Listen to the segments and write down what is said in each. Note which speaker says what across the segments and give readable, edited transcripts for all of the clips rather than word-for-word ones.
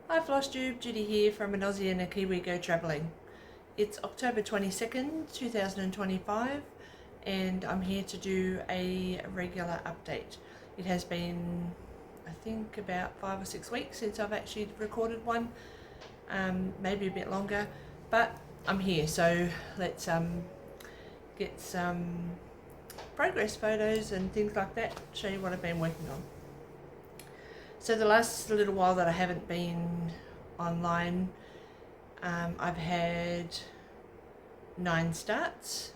Speaker 1: Hi Flosstube, Judy here from an Aussie.and.kiwi.go.travelling. It's October 22nd, 2025 and I'm here to do a regular update. It has been, I think, about 5 or 6 weeks since I've actually recorded one, maybe a bit longer, but I'm here, so let's get some progress photos and things like that, show you what I've been working on. So the last little while that I haven't been online, I've had 9 starts.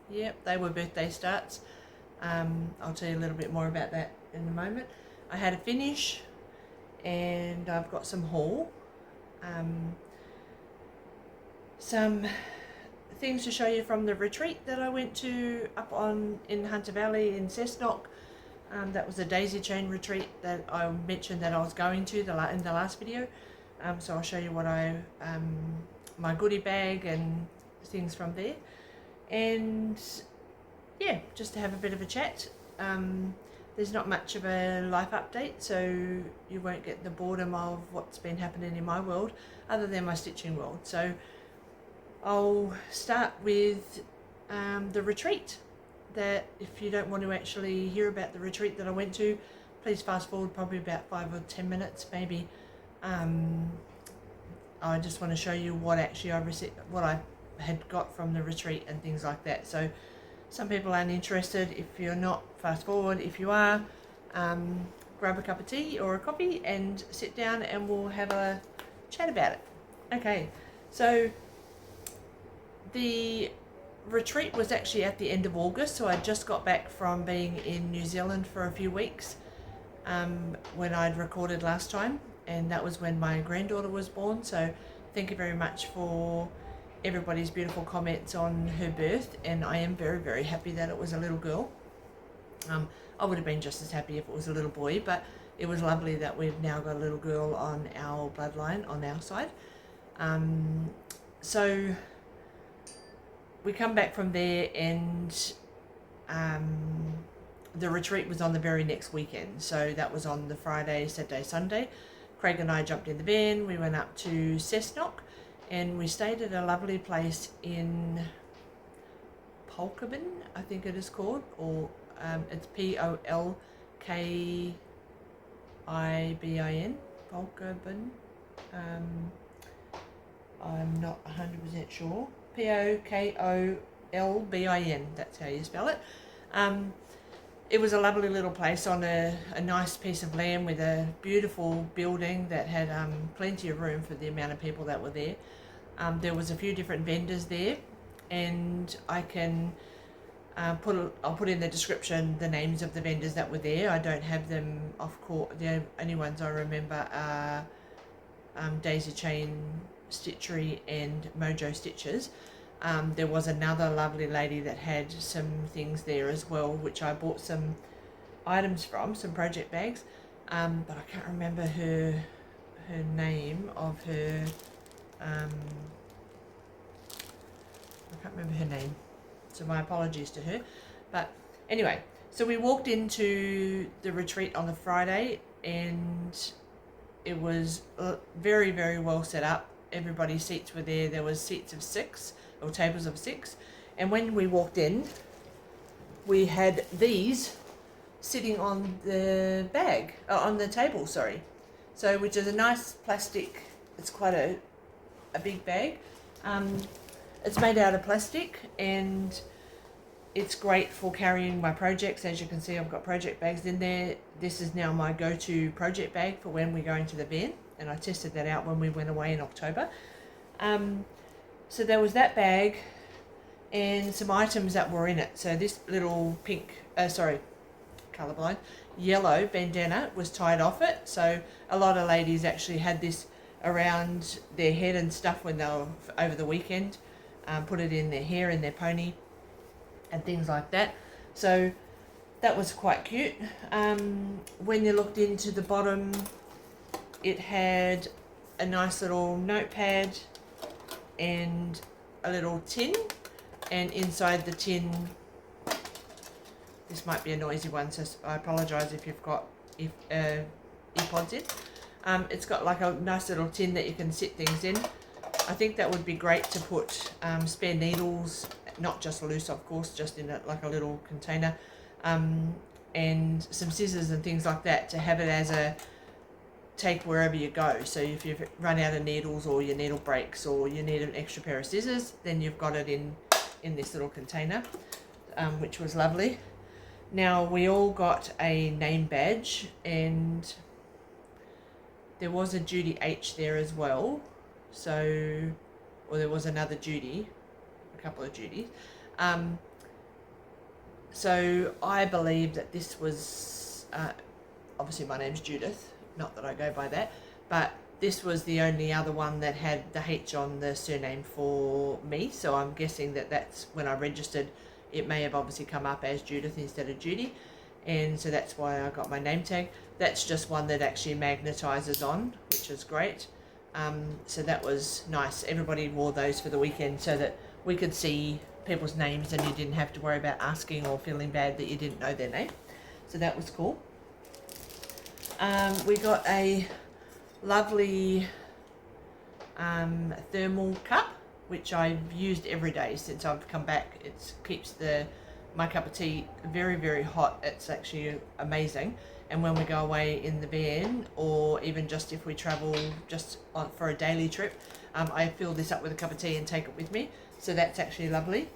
Speaker 1: Yep, they were birthday starts. I'll tell you a little bit more about that in a moment. I had a finish and I've got some haul. Some things to show you from the retreat that I went to up in Hunter Valley in Cessnock. That was a daisy chain retreat that I mentioned that I was going to in the last video. So I'll show you what my goodie bag and things from there. And yeah, just to have a bit of a chat. There's not much of a life update, so you won't get the boredom of what's been happening in my world, other than my stitching world. So I'll start with the retreat. That if you don't want to actually hear about the retreat that I went to, please fast forward probably about 5 or 10 minutes maybe. I just want to show you what actually what I had got from the retreat and things like that. So some people aren't interested. If you're not, fast forward. If you are, grab a cup of tea or a coffee and sit down and we'll have a chat about it. Okay, so the retreat was actually at the end of August, so I just got back from being in New Zealand for a few weeks when I'd recorded last time, and that was when my granddaughter was born. So thank you very much for everybody's beautiful comments on her birth, and I am very, very happy that it was a little girl. I would have been just as happy if it was a little boy, but it was lovely that we've now got a little girl on our bloodline, on our side. So we come back from there, and the retreat was on the very next weekend. So that was on the Friday, Saturday, Sunday. Craig and I jumped in the van. We went up to Cessnock and we stayed at a lovely place in Colyton, I think it is called, or it's Polkibin, Colyton. I'm not 100% sure. Pokolbin, that's how you spell it. It was a lovely little place on a nice piece of land with a beautiful building that had plenty of room for the amount of people that were there. There was a few different vendors there, and I can I'll put in the description the names of the vendors that were there. I don't have them off course. The only ones I remember are Daisy Chain Stitchery and Mojo Stitches. There was another lovely lady that had some things there as well, which I bought some items from, some project bags, but I can't remember her name of her. I can't remember her name, so my apologies to her. But anyway, so we walked into the retreat on the Friday, and it was very, very well set up. Everybody's seats were there. There was seats of 6 or tables of 6, and when we walked in, we had these sitting on the bag, on the table, sorry. So, which is a nice plastic. It's quite a big bag. It's made out of plastic, and it's great for carrying my projects. As you can see, I've got project bags in there. This is now my go-to project bag for when we go into the van, and I tested that out when we went away in October. So there was that bag and some items that were in it. So this little colourblind, yellow bandana was tied off it. So a lot of ladies actually had this around their head and stuff when they were over the weekend, put it in their hair, in their pony and things like that. So that was quite cute. When you looked into the bottom, it had a nice little notepad and a little tin, and inside the tin, this might be a noisy one, so I apologise if you've got earpods in. It's got like a nice little tin that you can sit things in. I think that would be great to put spare needles, not just loose of course, just in like a little container, and some scissors and things like that to have it as a take wherever you go. So if you've run out of needles or your needle breaks or you need an extra pair of scissors, then you've got it in this little container, which was lovely. Now we all got a name badge, and there was a Judy H there as well. So, or there was another Judy, a couple of Judys. So I believe that this was, obviously my name's Judith, not that I go by that, but this was the only other one that had the H on the surname for me. So I'm guessing that that's when I registered, it may have obviously come up as Judith instead of Judy. And so that's why I got my name tag. That's just one that actually magnetizes on, which is great. So that was nice. Everybody wore those for the weekend so that we could see people's names and you didn't have to worry about asking or feeling bad that you didn't know their name. So that was cool. We got a lovely thermal cup, which I've used every day since I've come back. It keeps my cup of tea very, very hot. It's actually amazing. And when we go away in the van, or even just if we travel just for a daily trip, I fill this up with a cup of tea and take it with me. So that's actually lovely.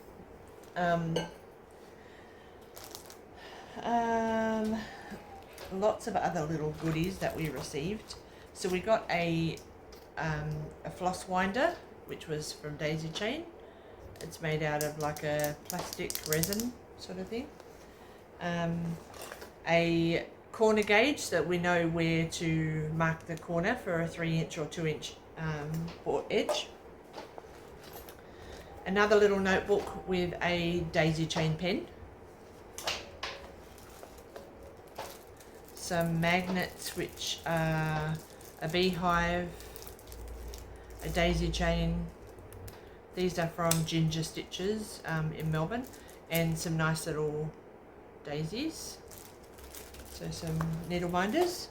Speaker 1: Lots of other little goodies that we received. So we got a floss winder, which was from Daisy Chain. It's made out of like a plastic resin sort of thing. A corner gauge so that we know where to mark the corner for a 3-inch or 2-inch edge. Another little notebook with a Daisy Chain pen. Some magnets, which are a beehive, a daisy chain. These are from Ginger Stitches in Melbourne, and some nice little daisies. So some needle binders.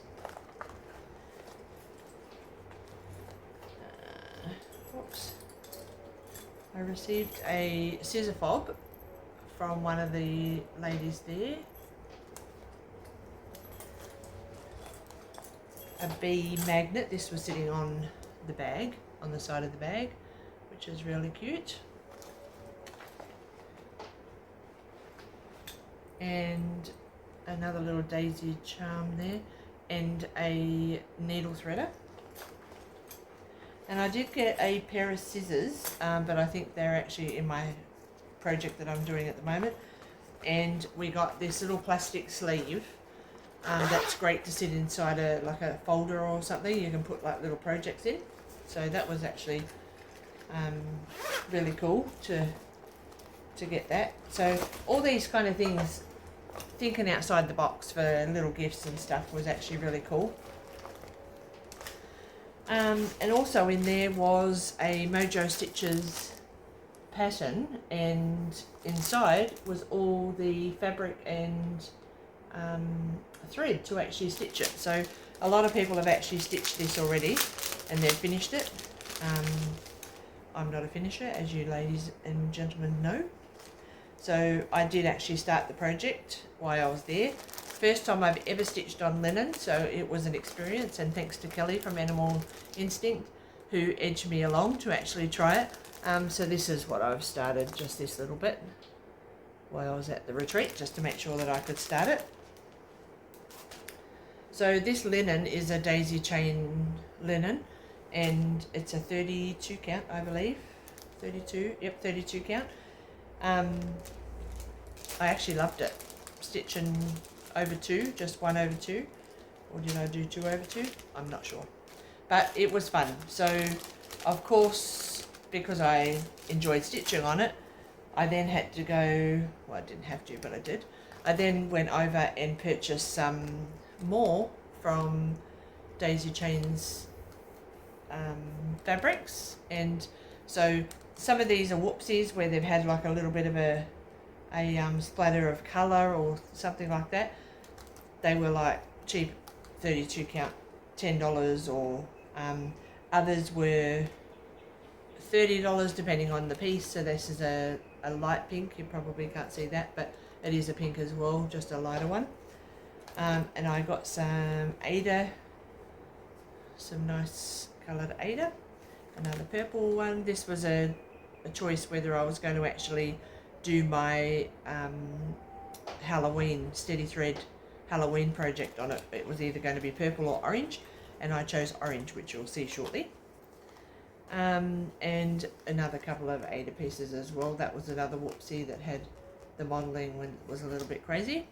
Speaker 1: Oops. I received a scissor fob from one of the ladies there. A bee magnet. This was sitting on the bag, on the side of the bag, which is really cute. And another little daisy charm there, and a needle threader. And I did get a pair of scissors, but I think they're actually in my project that I'm doing at the moment. And we got this little plastic sleeve. That's great to sit inside like a folder or something. You can put like little projects in. So that was actually really cool to get that. So all these kind of things, thinking outside the box for little gifts and stuff, was actually really cool. And also in there was a Mojo Stitches pattern, and inside was all the fabric and thread to actually stitch it. So a lot of people have actually stitched this already and they've finished it. I'm not a finisher, as you ladies and gentlemen know. So I did actually start the project while I was there. First time I've ever stitched on linen, so it was an experience, and thanks to Kelly from Animal Instinct, who edged me along to actually try it. So this is what I've started, just this little bit while I was at the retreat, just to make sure that I could start it. So this linen is a daisy chain linen, and it's a 32 count, I believe. 32, yep, 32 count. I actually loved it. Stitching over 2, just 1 over 2. Or did I do 2 over 2? I'm not sure. But it was fun. So, of course, because I enjoyed stitching on it, I then had to go, well, I didn't have to, but I did. I then went over and purchased some more from Daisy Chain's fabrics. And so some of these are whoopsies where they've had like a little bit of a splatter of colour or something like that. They were like cheap 32 count $10, or others were $30 depending on the piece. So this is a light pink, you probably can't see that, but it is a pink as well, just a lighter one. And I got some Ada, some nice coloured Ada, another purple one. This was a choice whether I was going to actually do my Halloween steady thread Halloween project on it. It was either going to be purple or orange, and I chose orange, which you'll see shortly. And another couple of Ada pieces as well. That was another whoopsie that had the modelling when it was a little bit crazy.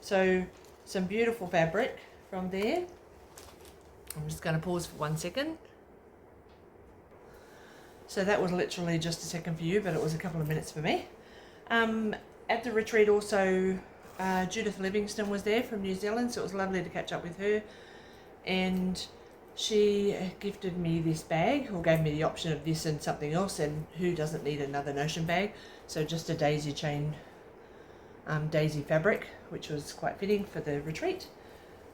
Speaker 1: So some beautiful fabric from there. I'm just going to pause for 1 second. So that was literally just a second for you, but it was a couple of minutes for me. At the retreat also, Judith Livingston was there from New Zealand, so it was lovely to catch up with her. And she gifted me this bag, or gave me the option of this and something else, and who doesn't need another notion bag? So just a daisy chain, daisy fabric, which was quite fitting for the retreat.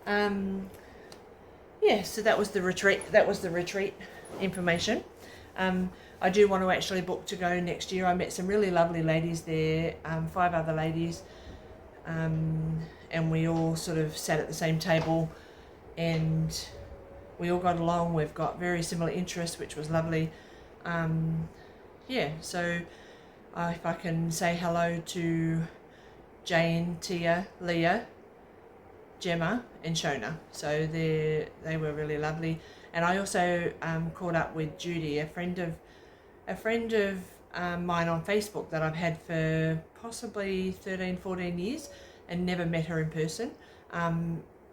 Speaker 1: Yeah, so that was the retreat information. I do want to actually book to go next year. I met some really lovely ladies there, 5 other ladies, and we all sort of sat at the same table, and we all got along. We've got very similar interests, which was lovely. Yeah, so if I can say hello to Jane, Tia, Leah, Gemma and Shona. So they were really lovely. And I also caught up with Judy, a friend of mine on Facebook that I've had for possibly 13-14 years and never met her in person.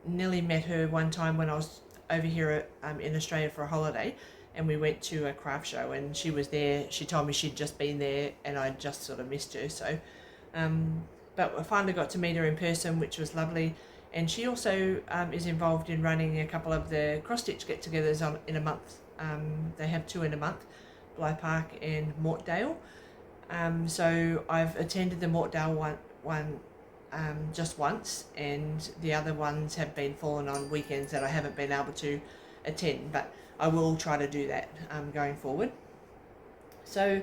Speaker 1: Nearly met her one time when I was over here in Australia for a holiday, and we went to a craft show, and she was there. She told me she'd just been there, and I just sort of missed her. So but I finally got to meet her in person, which was lovely. And she also is involved in running a couple of the cross-stitch get-togethers in a month. They have 2 in a month, Bly Park and Mortdale. So I've attended the Mortdale one just once, and the other ones have been fallen on weekends that I haven't been able to attend, but I will try to do that going forward. So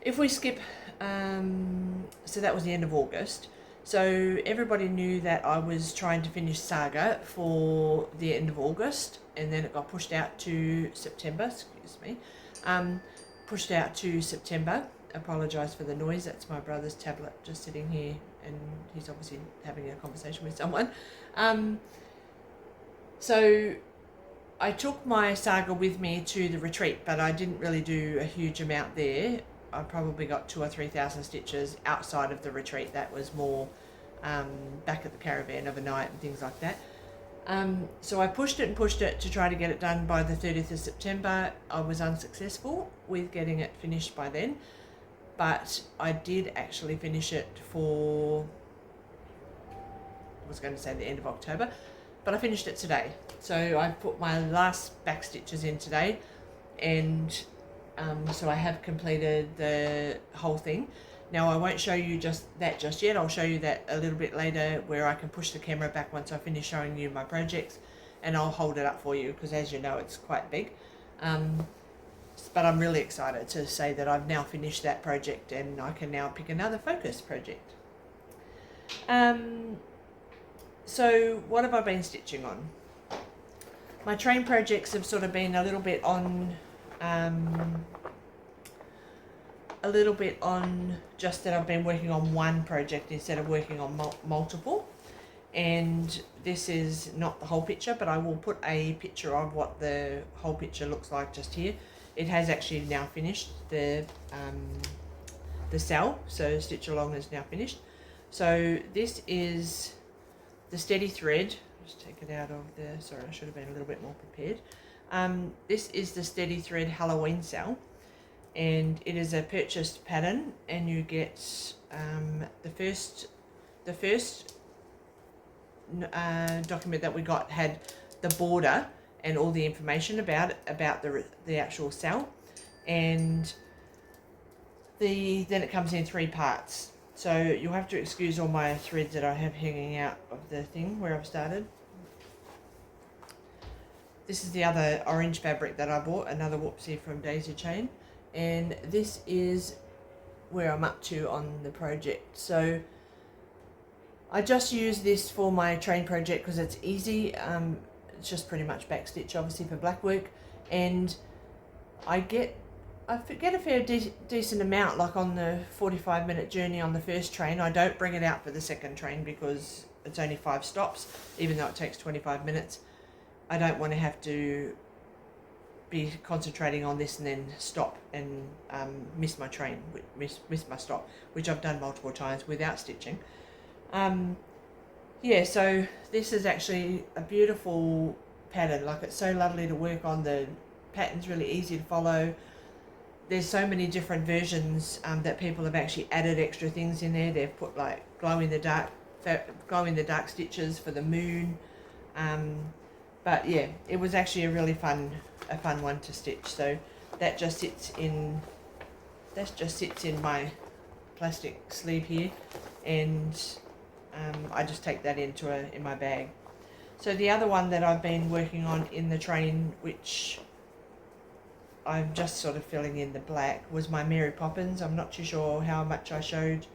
Speaker 1: if we skip, so that was the end of August. So everybody knew that I was trying to finish Saga for the end of August, and then it got pushed out to September, excuse me, pushed out to September. Apologise for the noise, that's my brother's tablet just sitting here, and he's obviously having a conversation with someone. So I took my Saga with me to the retreat, but I didn't really do a huge amount there. I probably got 2,000 or 3,000 stitches outside of the retreat. That was more back at the caravan overnight and things like that. So I pushed it to try to get it done by the 30th of September. I was unsuccessful with getting it finished by then, but I did actually finish it for, I was going to say the end of October, but I finished it today. So I put my last back stitches in today, and so I have completed the whole thing. Now I won't show you just yet. I'll show you that a little bit later, where I can push the camera back once I finish showing you my projects, and I'll hold it up for you because, as you know, it's quite big. But I'm really excited to say that I've now finished that project, and I can now pick another focus project. So what have I been stitching on? My train projects have sort of been a little bit on just that I've been working on one project instead of working on multiple, and this is not the whole picture, but I will put a picture of what the whole picture looks like just here. It has actually now finished, the cell, so Stitch Along is now finished. So this is the steady thread. Just take it out of the, sorry, I should have been a little bit more prepared. This is the steady thread Halloween cell, and it is a purchased pattern, and you get the first document that we got had the border and all the information about the actual cell, and then it comes in 3 parts. So you'll have to excuse all my threads that I have hanging out of the thing where I've started. this is the other orange fabric that I bought, another whoopsie from Daisy Chain, and this is where I'm up to on the project. So I just use this for my train project because it's easy. It's just pretty much backstitch, obviously, for black work, and I get a fair decent amount. Like on the 45-minute journey on the first train, I don't bring it out for the second train because it's only 5 stops, even though it takes 25 minutes. I don't want to have to be concentrating on this and then stop and miss my train, miss my stop, which I've done multiple times without stitching. Yeah, so this is actually a beautiful pattern. Like, it's so lovely to work on. The pattern's really easy to follow. There's so many different versions that people have actually added extra things in there. They've put like glow in the dark stitches for the moon. But yeah, it was actually a really fun one to stitch. So that just sits in my plastic sleeve here, and I just take that in my bag. So the other one that I've been working on in the train, which I'm just sort of filling in the black, was my Mary Poppins. I'm not too sure how much I showed,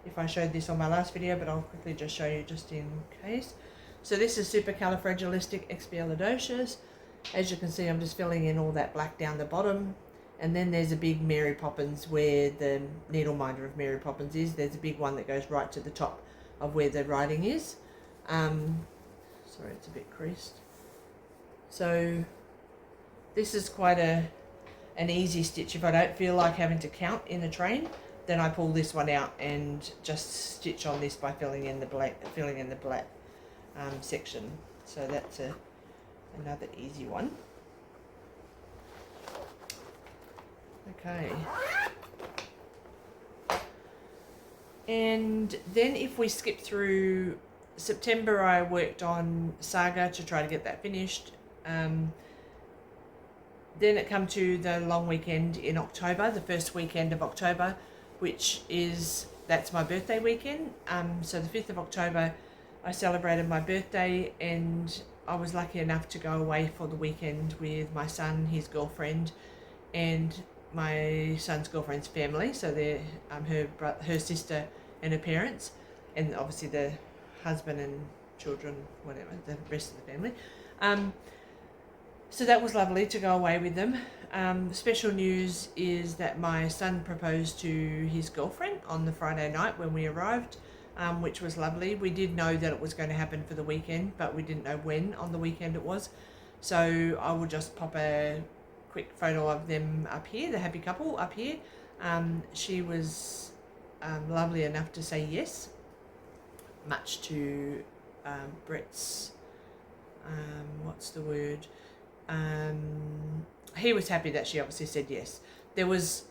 Speaker 1: if I showed this on my last video, but I'll quickly just show you just in case. So this is Supercalifragilisticexpialidocious. As you can see, I'm just filling in all that black down the bottom. And then there's a big Mary Poppins where the needle minder of Mary Poppins is. There's a big one that goes right to the top of where the writing is. Sorry, it's a bit creased. So this is quite an easy stitch. If I don't feel like having to count in the train, then I pull this one out and just stitch on this by filling in the black section. So that's another easy one. Okay. And then if we skip through September, I worked on Saga to try to get that finished. Then it come to the long weekend in October, the first weekend of October, that's my birthday weekend. So the 5th of October, I celebrated my birthday, and I was lucky enough to go away for the weekend with my son, his girlfriend, and my son's girlfriend's family. So they're her sister and her parents, and obviously the husband and children, whatever, the rest of the family. So that was lovely to go away with them. Special news is that my son proposed to his girlfriend on the Friday night when we arrived, which was lovely. We did know that it was going to happen for the weekend, but we didn't know when on the weekend it was. So I will just pop a quick photo of them up here, the happy couple up here. She was lovely enough to say yes, much to Brett's, what's the word? He was happy that she obviously said yes. There was,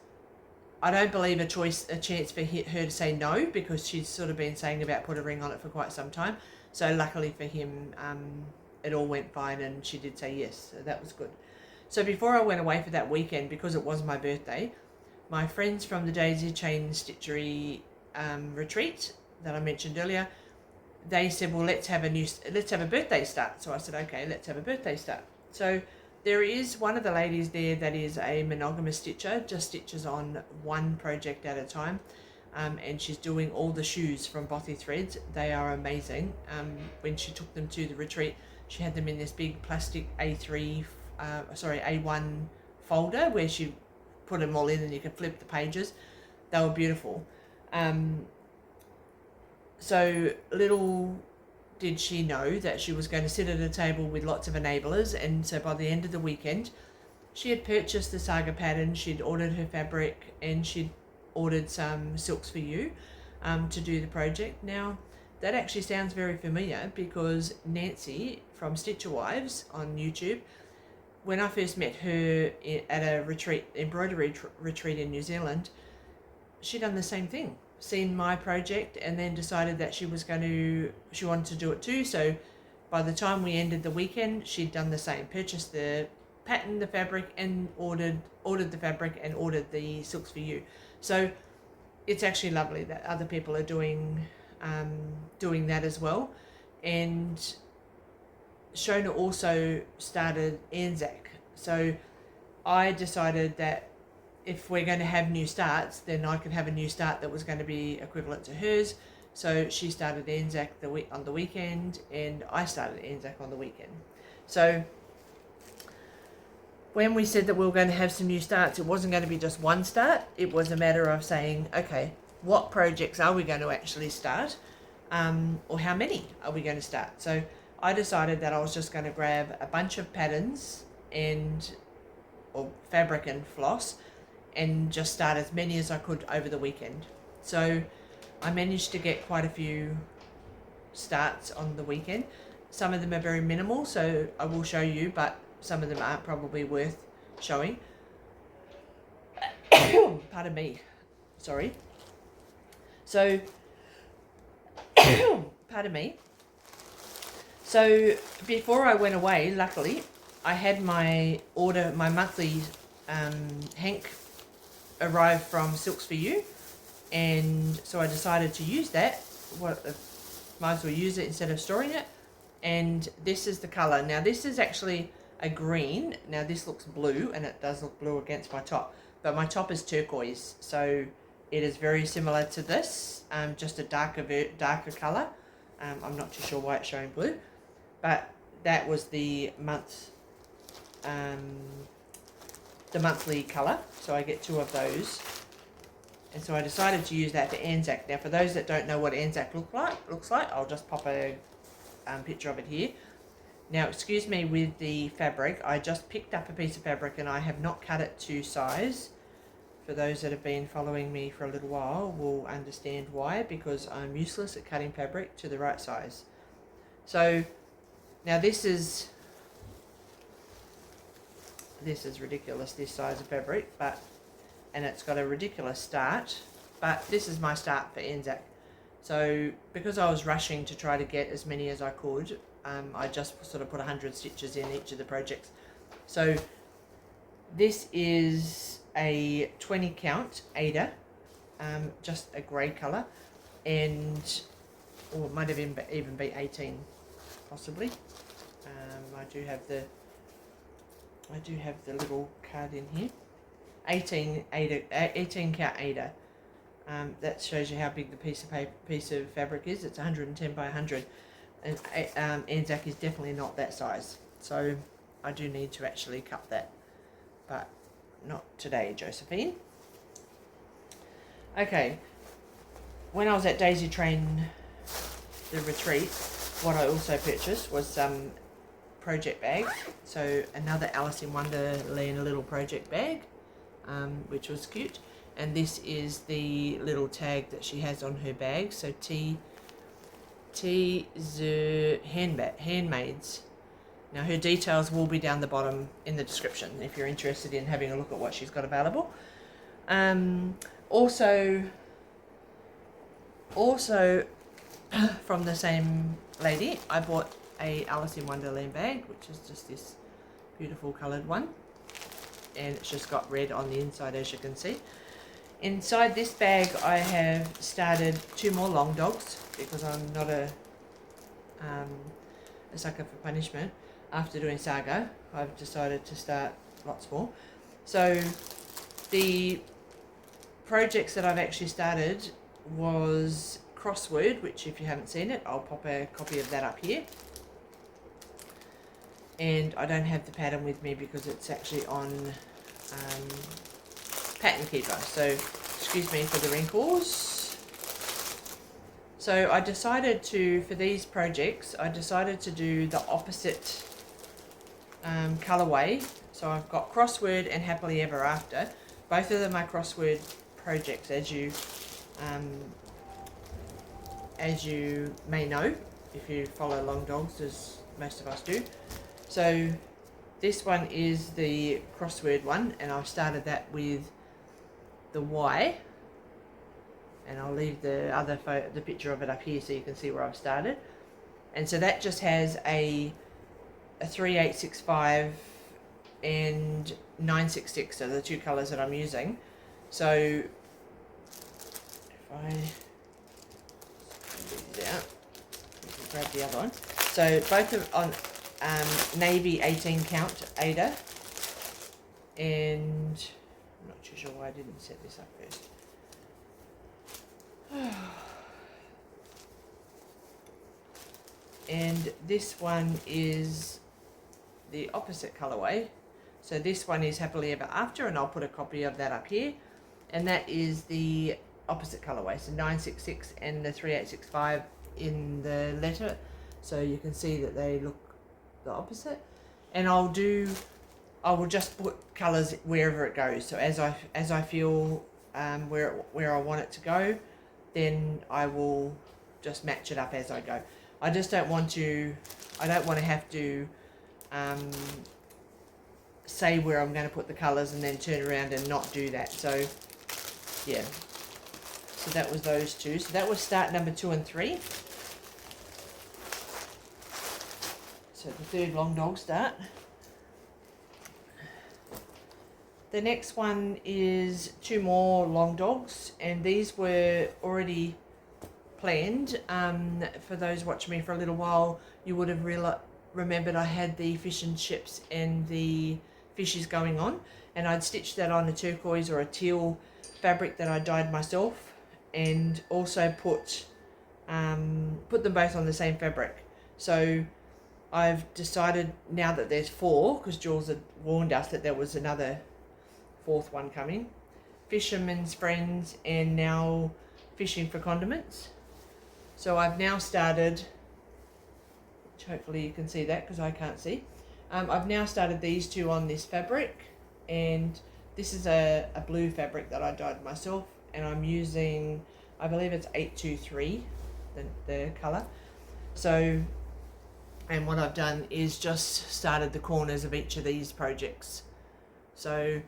Speaker 1: I don't believe, a chance for her to say no, because she's sort of been saying about put a ring on it for quite some time. So luckily for him, it all went fine and she did say yes. So that was good. So before I went away for that weekend, because it was my birthday, my friends from the Daisy Chain Stitchery retreat that I mentioned earlier, they said, well, let's have a birthday start. So I said, okay, let's have a birthday start. So there is one of the ladies there that is a monogamous stitcher, just stitches on one project at a time, and she's doing all the shoes from Bothy Threads. They are amazing. When she took them to the retreat, she had them in this big plastic A1 folder where she put them all in and you could flip the pages. They were beautiful. So little did she know that she was going to sit at a table with lots of enablers, and so by the end of the weekend she had purchased the Saga pattern, she'd ordered her fabric, and she'd ordered some silks for you to do the project. Now that actually sounds very familiar, because Nancy from Stitcher Wives on YouTube, when I first met her at a embroidery retreat in New Zealand, she'd done the same thing. Seen my project and then decided that she wanted to do it too. So by the time we ended the weekend, she'd done the same, purchased the pattern, the fabric, and ordered the fabric and ordered the silks for you. So it's actually lovely that other people are doing that as well. And Shona also started Anzac. So I decided that if we're going to have new starts, then I could have a new start that was going to be equivalent to hers. So she started Anzac on the weekend, and I started Anzac on the weekend. So when we said that we were going to have some new starts, it wasn't going to be just one start. It was a matter of saying, okay, what projects are we going to actually start, or how many are we going to start? So I decided that I was just going to grab a bunch of patterns or fabric and floss, and just start as many as I could over the weekend. So I managed to get quite a few starts on the weekend. Some of them are very minimal, so I will show you, but some of them aren't probably worth showing. Pardon me. Sorry. So, pardon me. So before I went away, luckily, I had my monthly hank arrive from Silks For You, and so I decided to use that. Might as well use it instead of storing it. And this is the colour. Now this is actually a green. Now this looks blue, and it does look blue against my top, but my top is turquoise, so it is very similar to this, just a darker colour. I'm not too sure why it's showing blue, but that was the monthly colour, so I get 2 of those, and so I decided to use that for Anzac. Now for those that don't know what Anzac looks like, I'll just pop a picture of it here. Now excuse me with the fabric, I just picked up a piece of fabric and I have not cut it to size. For those that have been following me for a little while will understand why, because I'm useless at cutting fabric to the right size. So now this is ridiculous, this size of fabric, and it's got a ridiculous start, but this is my start for Anzac. So because I was rushing to try to get as many as I could, I just sort of put 100 stitches in each of the projects. So this is a 20 count Ada, just a grey colour, and or it might have even be 18 possibly. I do have the little card in here. 18 count Ada. That shows you how big the piece of fabric is. It's 110 by 100, and Anzac is definitely not that size. So I do need to actually cut that, but not today, Josephine. Okay. When I was at Daisy Train, the retreat, what I also purchased was some project bags. So another Alice in Wonderland little project bag, which was cute. And this is the little tag that she has on her bag. So T the Handmaids. Now her details will be down the bottom in the description if you're interested in having a look at what she's got available. Also from the same lady, I bought a Alice in Wonderland bag, which is just this beautiful coloured one, and it's just got red on the inside, as you can see. Inside this bag I have started 2 more long dogs, because I'm not a sucker for punishment. After doing Saga, I've decided to start lots more. So the projects that I've actually started was Crossword, which if you haven't seen it, I'll pop a copy of that up here. And I don't have the pattern with me because it's actually on Pattern Keeper, so excuse me for the wrinkles. So I decided to, for these projects, I decided to do the opposite colourway. So I've got Crossword and Happily Ever After. Both of them are Crossword projects, as you may know if you follow long dogs, as most of us do. So this one is the Crossword one, and I've started that with the Y, and I'll leave the picture of it up here so you can see where I've started. And so that just has a 3865 and 966 are the 2 colours that I'm using. So if I grab the other one, so both of on navy 18 count Ada, and I'm not too sure why I didn't set this up first. And this one is the opposite colorway. So this one is Happily Ever After, and I'll put a copy of that up here. And that is the opposite colorway, so 966 and the 3865 in the letter. So you can see that they look the opposite. And I will just put colors wherever it goes. So as I feel where I want it to go, then I will just match it up as I go. I just don't want to have to say where I'm going to put the colours and then turn around and not do that. So yeah, so that was those two. So that was start number 2 and 3. So the third long dog start. The next one is 2 more long dogs, and these were already planned. For those watching me for a little while, you would have remembered I had the fish and chips and the fishes going on, and I'd stitched that on a turquoise or a teal fabric that I dyed myself, and also put them both on the same fabric. So I've decided now that there's 4, because Jules had warned us that there was another 4th one coming, Fisherman's Friends, and now Fishing for Condiments. So I've now started, which hopefully you can see that because I can't see. I've now started these 2 on this fabric, and this is a blue fabric that I dyed myself, and I'm using, I believe it's 823, the colour. So, and what I've done is just started the corners of each of these projects. So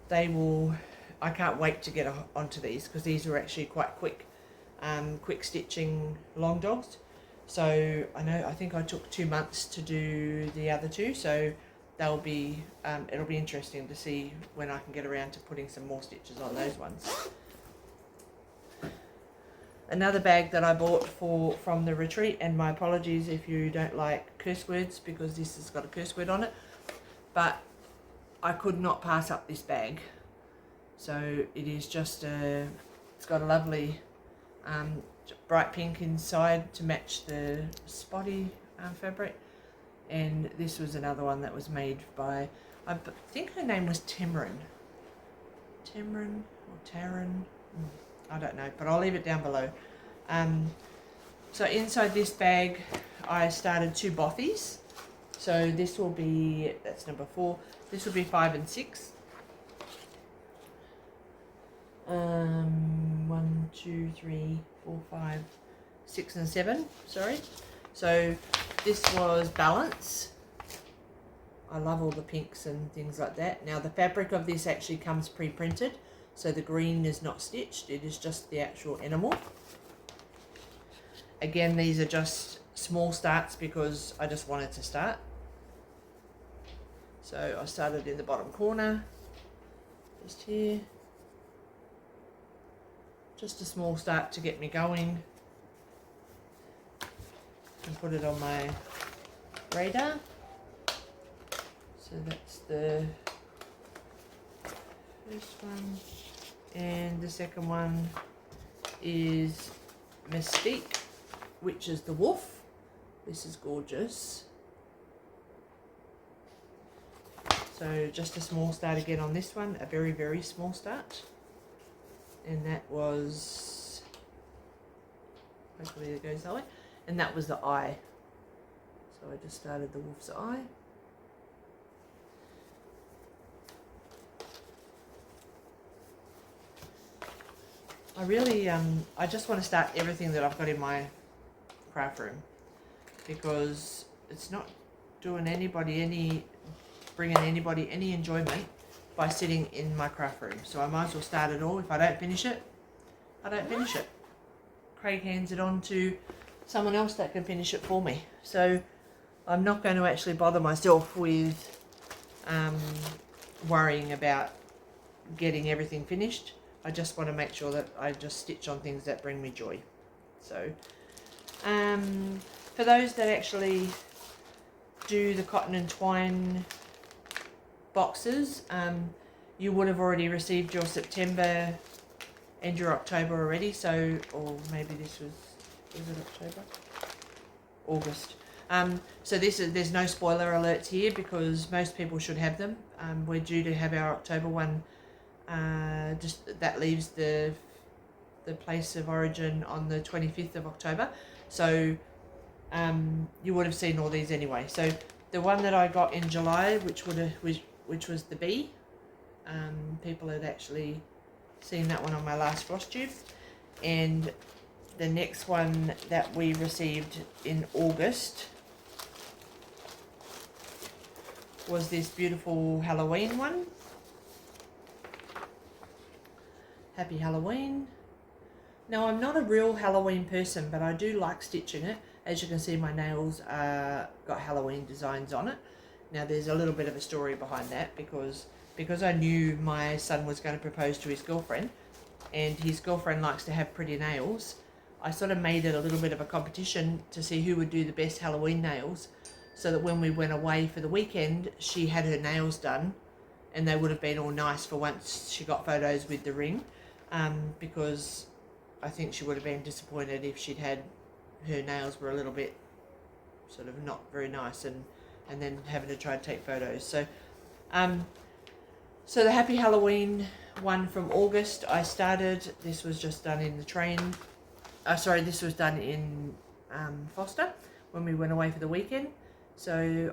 Speaker 1: they will, I can't wait to get onto these because these are actually quite quick stitching long dogs. So I think I took 2 months to do the other 2, so they'll be it'll be interesting to see when I can get around to putting some more stitches on those ones. Another bag that I bought from the retreat, and my apologies if you don't like curse words because this has got a curse word on it, but I could not pass up this bag. So it is just it's got a lovely bright pink inside to match the spotty fabric, and this was another one that was made by, I think her name was Timron or Taryn, I don't know, but I'll leave it down below. So inside this bag I started 2 bothies, so this will be, that's number 4, this will be 5 and 6. 1, 2, 3, 4, 5, 6 and 7, sorry. So this was Balance. I love all the pinks and things like that. Now the fabric of this actually comes pre-printed, so the green is not stitched, it is just the actual enamel. Again, these are just small starts because I just wanted to start. So I started in the bottom corner, just here. Just a small start to get me going, and put it on my radar. So that's the first one, and the second one is Mystique, which is the wolf. This is gorgeous. So just a small start again on this one, a very, very small start. And that was, hopefully it goes that way, and that was the eye. So I just started the wolf's eye. I really, I just want to start everything that I've got in my craft room, because it's not doing anybody bringing anybody any enjoyment by sitting in my craft room. So I might as well start it all. If I don't finish it, I don't finish it. Craig hands it on to someone else that can finish it for me. So I'm not going to actually bother myself with worrying about getting everything finished. I just want to make sure that I just stitch on things that bring me joy. So for those that actually do the cotton and twine boxes, you would have already received your September and your October already. So, or maybe this was it October? August. So there's no spoiler alerts here because most people should have them. We're due to have our October one. Just that leaves the place of origin on the 25th of October. So you would have seen all these anyway. So the one that I got in July, which was the bee, people had actually seen that one on my last Flosstube, and the next one that we received in August was this beautiful Halloween one. Happy Halloween. Now, I'm not a real Halloween person, but I do like stitching it. As you can see, my nails got Halloween designs on it. Now, there's a little bit of a story behind that because I knew my son was going to propose to his girlfriend, and his girlfriend likes to have pretty nails. I sort of made it a little bit of a competition to see who would do the best Halloween nails, so that when we went away for the weekend, she had her nails done, and they would have been all nice for once she got photos with the ring, because I think she would have been disappointed if she'd had her nails were a little bit sort of not very nice, and then having to try to take photos. So so the Happy Halloween one from August, I started. This was just done in the train. This was done in Foster when we went away for the weekend. So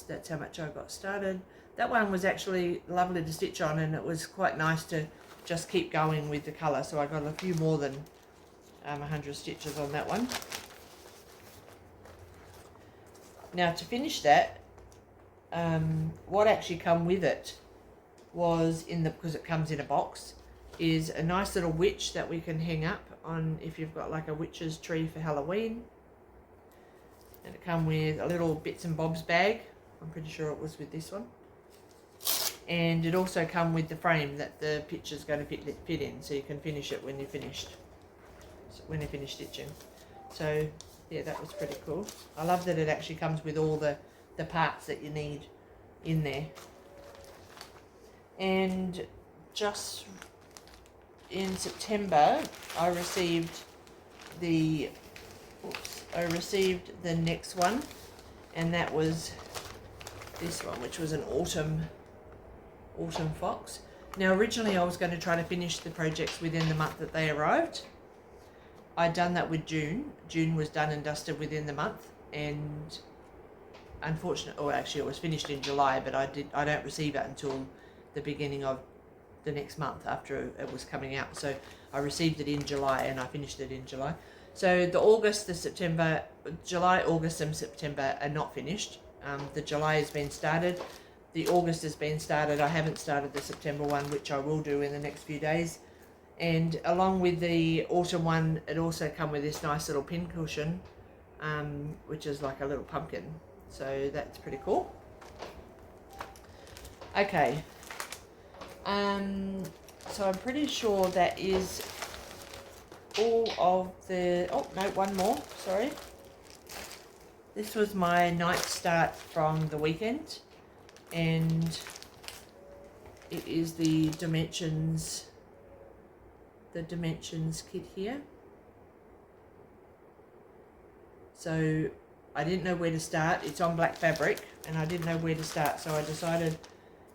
Speaker 1: that's how much I got started. That one was actually lovely to stitch on, and it was quite nice to just keep going with the colour. So I got a few more than 100 stitches on that one. Now, to finish that, what actually come with it was because it comes in a box, is a nice little witch that we can hang up on if you've got like a witch's tree for Halloween. And it come with a little bits and bobs bag. I'm pretty sure it was with this one. And it also come with the frame that the picture's going to fit in, so you can finish it when you're finished. When you finish stitching. So yeah, that was pretty cool. I love that it actually comes with all the parts that you need in there. And just in September, I received the next one, and that was this one, which was an autumn fox. Now, originally I was going to try to finish the projects within the month that they arrived. I'd done that with June. June was done and dusted within the month, and actually it was finished in July, but I don't receive it until the beginning of the next month after it was coming out. So I received it in July and I finished it in July. So July, August and September are not finished. The July has been started. The August has been started. I haven't started the September one, which I will do in the next few days. And along with the autumn one, it also come with this nice little pin cushion, which is like a little pumpkin. So that's pretty cool. Okay. So I'm pretty sure that is all of the... Oh, no, one more. Sorry. This was my night start from the weekend. And it is the dimensions kit here. So I didn't know where to start. It's on black fabric and I didn't know where to start, so I decided,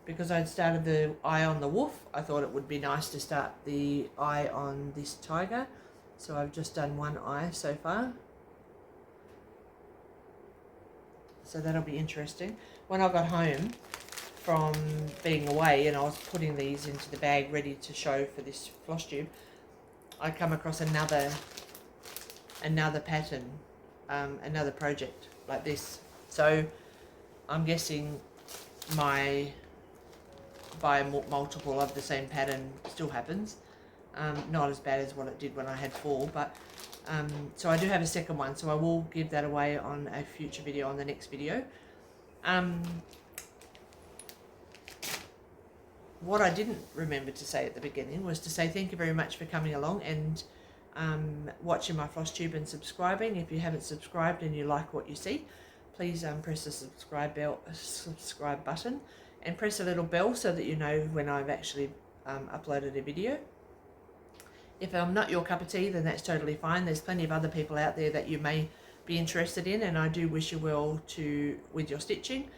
Speaker 1: because I'd started the eye on the wolf, I thought it would be nice to start the eye on this tiger. So I've just done one eye so far, so that'll be interesting. When I got home from being away and I was putting these into the bag ready to show for this Flosstube, I come across another pattern, another project like this. So I'm guessing my buy multiple of the same pattern still happens. Not as bad as what it did when I had 4, but so I do have a second one, so I will give that away on a future video, on the next video. What I didn't remember to say at the beginning was to say thank you very much for coming along and watching my Flosstube and subscribing. If you haven't subscribed and you like what you see, please press the subscribe button and press a little bell so that you know when I've actually uploaded a video. If I'm not your cup of tea, then that's totally fine. There's plenty of other people out there that you may be interested in, and I do wish you well with your stitching.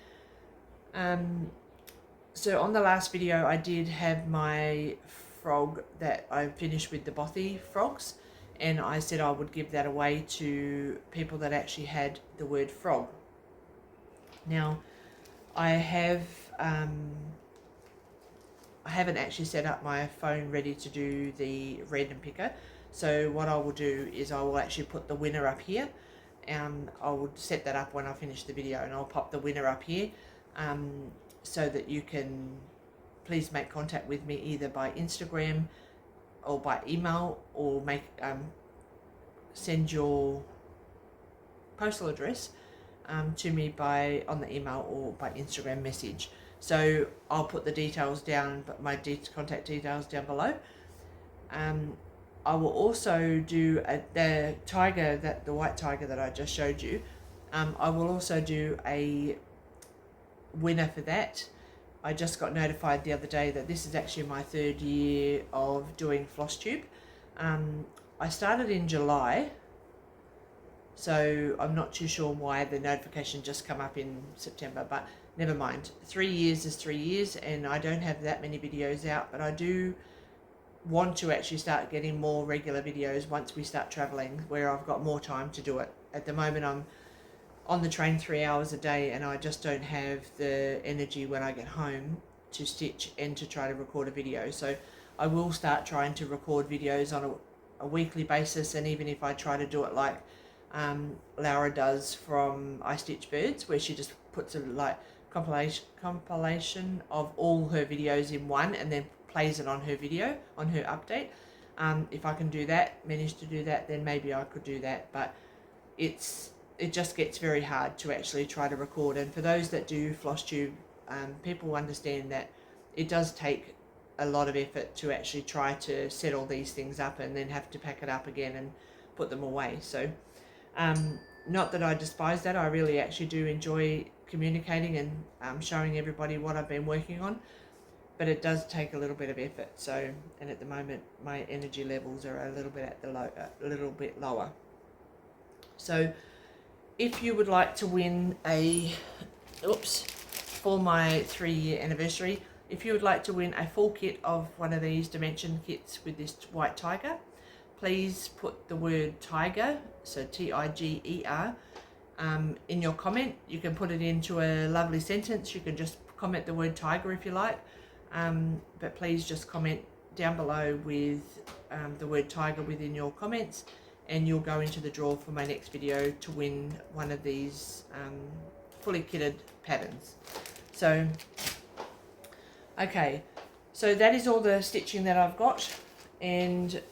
Speaker 1: So on the last video I did have my frog that I finished with the bothy frogs, and I said I would give that away to people that actually had the word frog. Now I haven't actually set up my phone ready to do the random picker, so what I will do is I will actually put the winner up here, and I will set that up when I finish the video, and I'll pop the winner up here so that you can please make contact with me either by Instagram or by email, or send your postal address to me on the email or by Instagram message. So I'll put the details down, but my contact details down below. I will also do the white tiger that I just showed you. I will also do a winner for that. I just got notified the other day that this is actually my 3rd year of doing Flosstube. I started in July, so I'm not too sure why the notification just come up in September, but never mind. 3 years is 3 years, and I don't have that many videos out, but I do want to actually start getting more regular videos once we start traveling, where I've got more time to do it. At the moment I'm on the train 3 hours a day, and I just don't have the energy when I get home to stitch and to try to record a video. So I will start trying to record videos on a weekly basis, and even if I try to do it like Laura does from I Stitch Birds, where she just puts a compilation of all her videos in one and then plays it on her video, on her update. If I can manage to do that, then maybe I could do that, but it just gets very hard to actually try to record. And for those that do Flosstube, people understand that it does take a lot of effort to actually try to set all these things up and then have to pack it up again and put them away. So not that I despise that, I really actually do enjoy communicating and showing everybody what I've been working on, but it does take a little bit of effort. So, and at the moment my energy levels are a little bit lower. So if you would like to win for my 3-year anniversary, if you would like to win a full kit of one of these dimension kits with this white tiger, please put the word tiger, so Tiger, in your comment. You can put it into a lovely sentence. You can just comment the word tiger if you like, but please just comment down below with the word tiger within your comments, and you'll go into the draw for my next video to win one of these fully kitted patterns. So okay, so that is all the stitching that I've got and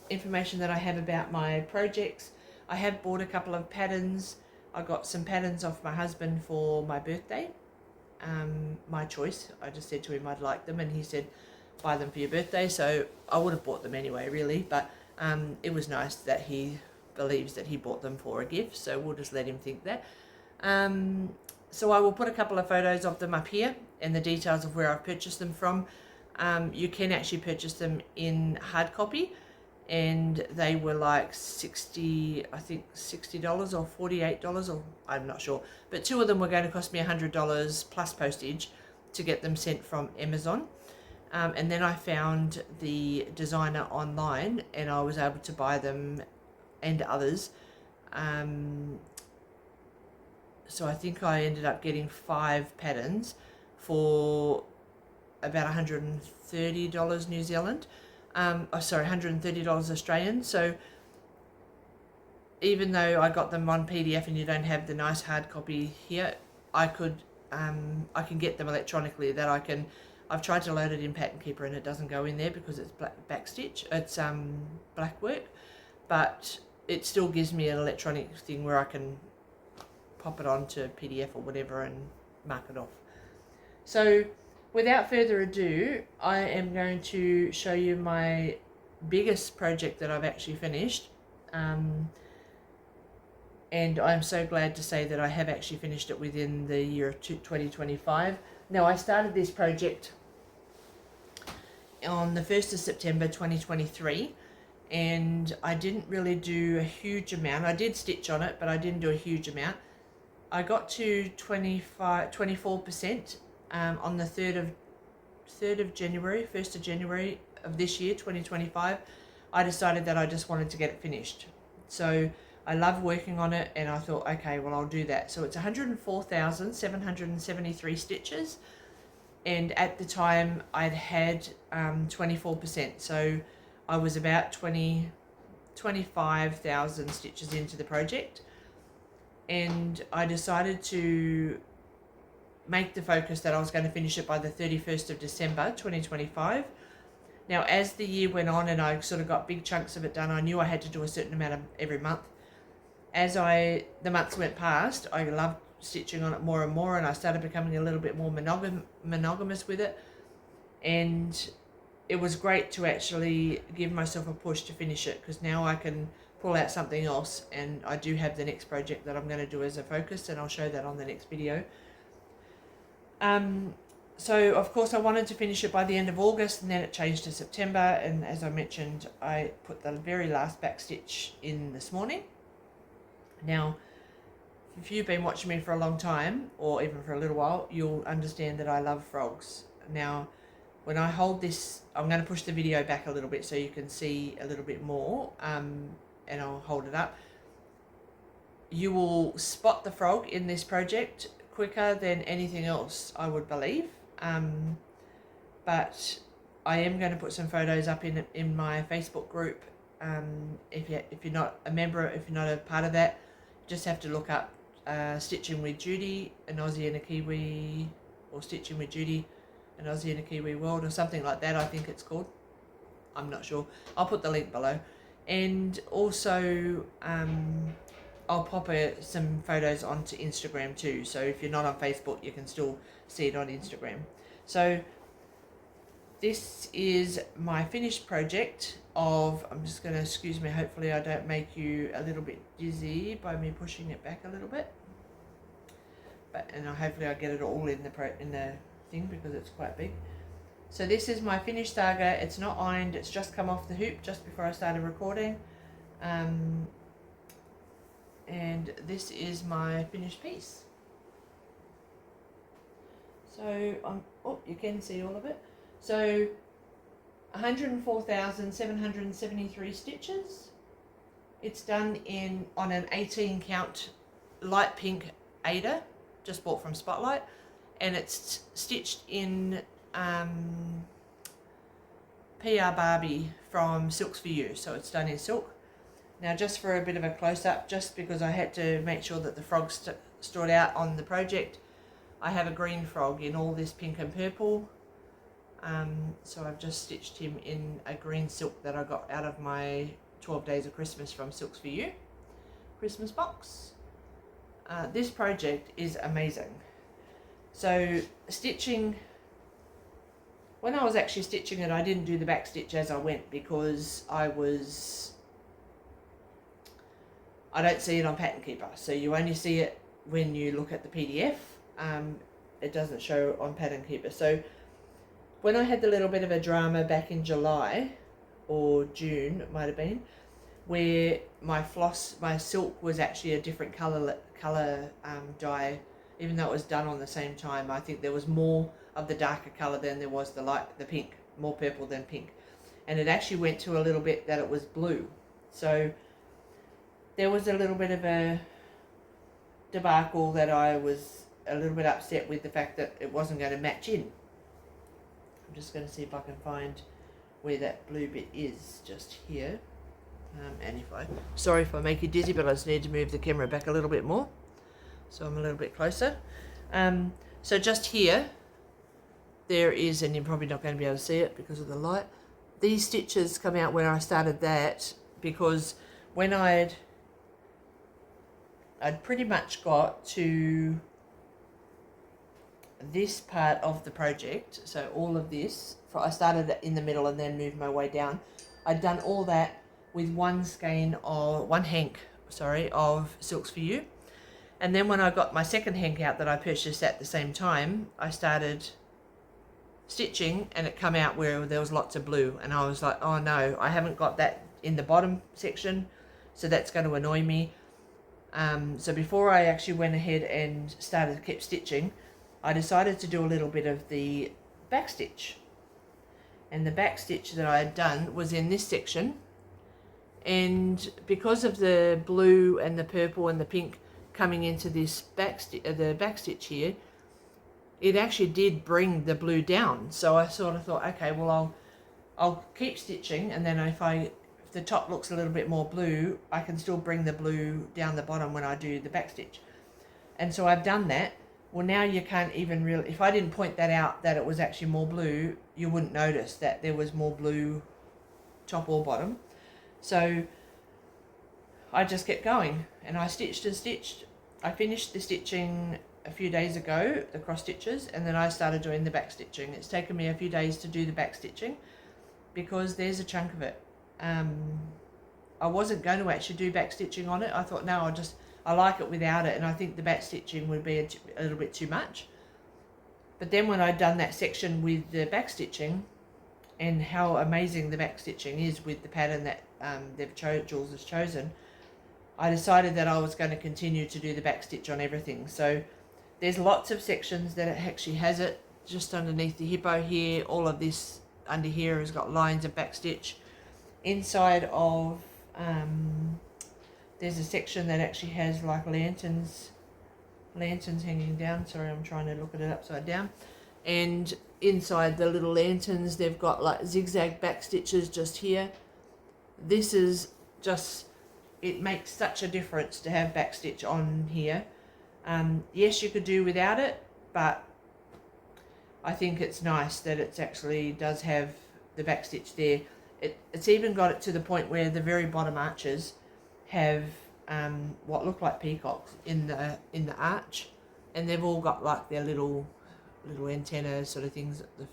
Speaker 1: information that I have about my projects. I have bought a couple of patterns. I got some patterns off my husband for my birthday. My choice. I just said to him I'd like them, and he said buy them for your birthday, so I would have bought them anyway really, but it was nice that he believes that he bought them for a gift, so we'll just let him think that. So I will put a couple of photos of them up here and the details of where I've purchased them from. You can actually purchase them in hard copy, and they were like $60 or $48, or I'm not sure, but 2 of them were going to cost me $100 plus postage to get them sent from Amazon. And then I found the designer online, and I was able to buy them and others. So I think I ended up getting 5 patterns for about $130 New Zealand. $130 Australian. So even though I got them on PDF and you don't have the nice hard copy here, I can get them electronically. I've tried to load it in Pattern Keeper and it doesn't go in there because it's backstitch. It's black work, but it still gives me an electronic thing where I can pop it onto PDF or whatever and mark it off. So without further ado, I am going to show you my biggest project that I've actually finished. and I'm so glad to say that I have actually finished it within the year of 2025. Now, I started this project on the 1st of September 2023, and I didn't really do a huge amount. I did stitch on it, but I didn't do a huge amount. I got to 24% on the 1st of January of this year, 2025. I decided that I just wanted to get it finished. So I love working on it, and I thought, okay, well, I'll do that. So it's 104,773 stitches, and at the time I'd had 24%. So I was about 25,000 stitches into the project, and I decided to make the focus that I was going to finish it by the 31st of December 2025. Now, as the year went on and I sort of got big chunks of it done, I knew I had to do a certain amount of every month. As the months went past, I loved stitching on it more and more, and I started becoming a little bit more monogamous with it, and it was great to actually give myself a push to finish it, because now I can pull out something else, and I do have the next project that I'm going to do as a focus, and I'll show that on the next video. So of course I wanted to finish it by the end of August, and then it changed to September, and as I mentioned, I put the very last back stitch in this morning. Now, if you've been watching me for a long time, or even for a little while, you'll understand that I love frogs. Now, when I hold this, I'm going to push the video back a little bit so you can see a little bit more, and I'll hold it up. You will spot the frog in this project quicker than anything else, I would believe. But I am going to put some photos up in my Facebook group. If you're not a member, if you're not a part of that, you just have to look up Stitching with Judy, an Aussie and a Kiwi, or Stitching with Judy, an Aussie and a Kiwi world, or something like that, I think it's called. I'm not sure. I'll put the link below. And also, I'll pop some photos onto Instagram too. So if you're not on Facebook, you can still see it on Instagram. So this is my finished project of, I'm just going to, excuse me, hopefully I don't make you a little bit dizzy by me pushing it back a little bit. And hopefully I get it all in the thing, because it's quite big. So this is my finished saga. It's not ironed, it's just come off the hoop just before I started recording. And this is my finished piece. So, you can see all of it. So, 104,773 stitches. It's done on an 18 count light pink Ada, just bought from Spotlight, and it's stitched in PR Barbie from Silks for You, so it's done in silk. Now, just for a bit of a close-up, just because I had to make sure that the frog stood out on the project, I have a green frog in all this pink and purple. So I've just stitched him in a green silk that I got out of my 12 Days of Christmas from Silks for You Christmas box. This project is amazing. So stitching, when I was actually stitching it, I didn't do the back stitch as I went, because I don't see it on Pattern Keeper, so you only see it when you look at the PDF. It doesn't show on Pattern Keeper. So when I had the little bit of a drama back in July or June, it might have been, where my silk was actually a different color dye, even though it was done on the same time. I think there was more of the darker color than there was the pink, more purple than pink, and it actually went to a little bit that it was blue. So there was a little bit of a debacle that I was a little bit upset with, the fact that it wasn't going to match in. I'm just going to see if I can find where that blue bit is, just here. And sorry if I make you dizzy, but I just need to move the camera back a little bit more, so I'm a little bit closer. So just here, there is, and you're probably not going to be able to see it because of the light, these stitches come out when I started that, because when I'd pretty much got to this part of the project, so all of this, I started in the middle and then moved my way down. I'd done all that with one hank of Silks for You. And then when I got my second hankout that I purchased at the same time, I started stitching, and it come out where there was lots of blue, and I was like, oh no, I haven't got that in the bottom section, so that's going to annoy me. So before I actually went ahead and kept stitching, I decided to do a little bit of the back stitch. And the back stitch that I had done was in this section, and because of the blue and the purple and the pink coming into this the back stitch here, it actually did bring the blue down. So I sort of thought, okay, well I'll keep stitching, and then if the top looks a little bit more blue, I can still bring the blue down the bottom when I do the back stitch. And so I've done that. Well, now you can't even really, if I didn't point that out that it was actually more blue, you wouldn't notice that there was more blue top or bottom. So I just kept going, and I stitched and stitched. I finished the stitching a few days ago, the cross stitches, and then I started doing the back stitching. It's taken me a few days to do the back stitching because there's a chunk of it. I wasn't going to actually do back stitching on it. I thought, no, I like it without it, and I think the back stitching would be a little bit too much. But then when I'd done that section with the back stitching, and how amazing the back stitching is with the pattern that Jules has chosen, I decided that I was going to continue to do the back stitch on everything. So there's lots of sections that it actually has it just underneath the hippo here. All of this under here has got lines of back stitch. Inside of there's a section that actually has like lanterns hanging down. Sorry, I'm trying to look at it upside down. And inside the little lanterns, they've got like zigzag back stitches just here. This is just, it makes such a difference to have back stitch on here. Yes, you could do without it, but I think it's nice that it actually does have the back stitch there. It's even got it to the point where the very bottom arches have what look like peacocks in the arch, and they've all got like their little antenna sort of things, the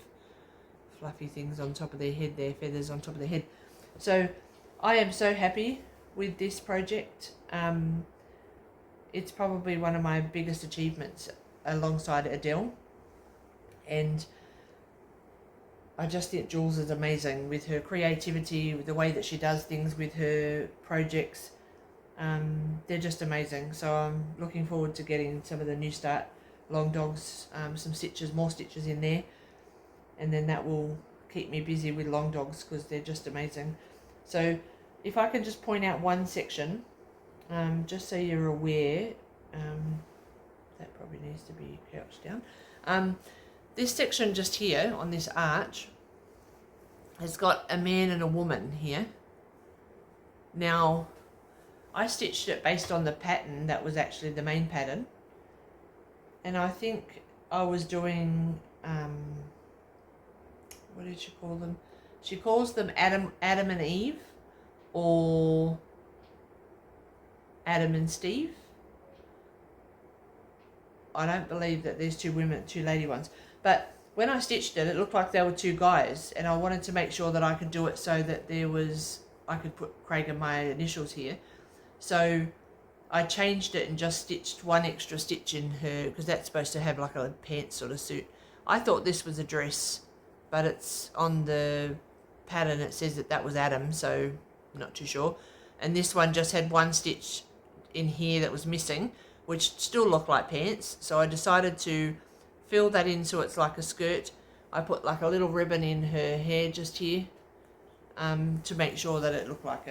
Speaker 1: fluffy things on top of their head, their feathers on top of their head. So I am so happy with this project. It's probably one of my biggest achievements alongside Adele, and I just think Jules is amazing with her creativity, with the way that she does things with her projects. They're just amazing. So I'm looking forward to getting some of the New Start long dogs, some stitches, more stitches in there, and then that will keep me busy with long dogs because they're just amazing. So if I can just point out one section, just so you're aware, that probably needs to be crouched down. This section just here on this arch has got a man and a woman here. Now, I stitched it based on the pattern that was actually the main pattern. And I think I was doing, what did she call them? She calls them Adam and Eve, or Adam and Steve. I don't believe that there's two lady ones. But when I stitched it, it looked like there were two guys, and I wanted to make sure that I could do it so that I could put Craig and my initials here. So I changed it and just stitched one extra stitch in her, because that's supposed to have like a pants sort of suit. I thought this was a dress, but it's on the pattern, it says that was Adam, so I'm not too sure. And this one just had one stitch in here that was missing, which still looked like pants. So I decided to fill that in so it's like a skirt. I put like a little ribbon in her hair just here, to make sure that it looked like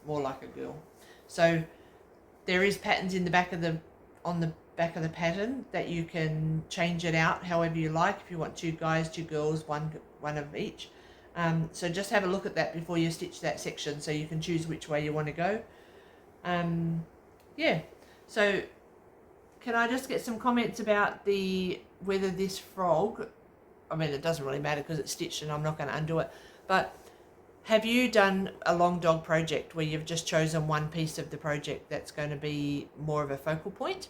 Speaker 1: more like a girl. So there is patterns in the back of on the back of the pattern that you can change it out however you like. If you want two guys, two girls, one of each. So just have a look at that before you stitch that section, so you can choose which way you want to go. Yeah. So can I just get some comments about whether this frog, I mean, it doesn't really matter because it's stitched and I'm not going to undo it, but have you done a long dog project where you've just chosen one piece of the project that's going to be more of a focal point,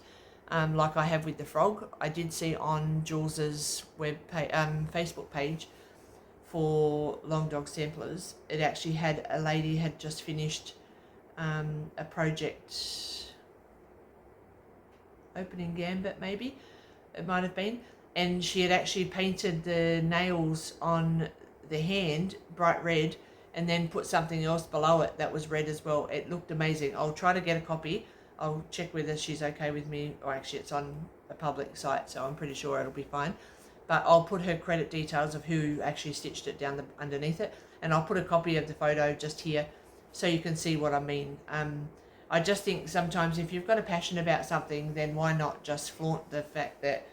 Speaker 1: like I have with the frog? I did see on Jules's Facebook page for long dog samplers, it actually had a lady had just finished a project opening gambit, maybe it might have been, and she had actually painted the nails on the hand bright red and then put something else below it that was red as well. It looked amazing. I'll try to get a copy. I'll check whether she's okay with me, or actually it's on a public site, so I'm pretty sure it'll be fine. But I'll put her credit details of who actually stitched it down underneath it, and I'll put a copy of the photo just here so you can see what I mean. I just think sometimes if you've got a passion about something, then why not just flaunt the fact that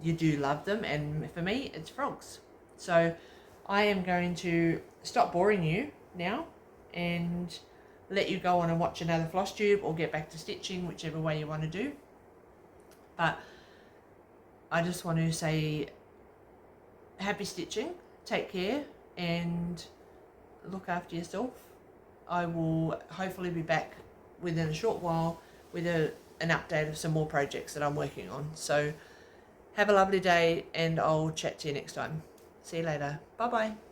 Speaker 1: you do love them. And for me, it's frogs. So I am going to stop boring you now and let you go on and watch another Flosstube or get back to stitching, whichever way you want to do. But I just want to say happy stitching, take care, and look after yourself. I will hopefully be back within a short while with an update of some more projects that I'm working on. So have a lovely day, and I'll chat to you next time. See you later. Bye bye.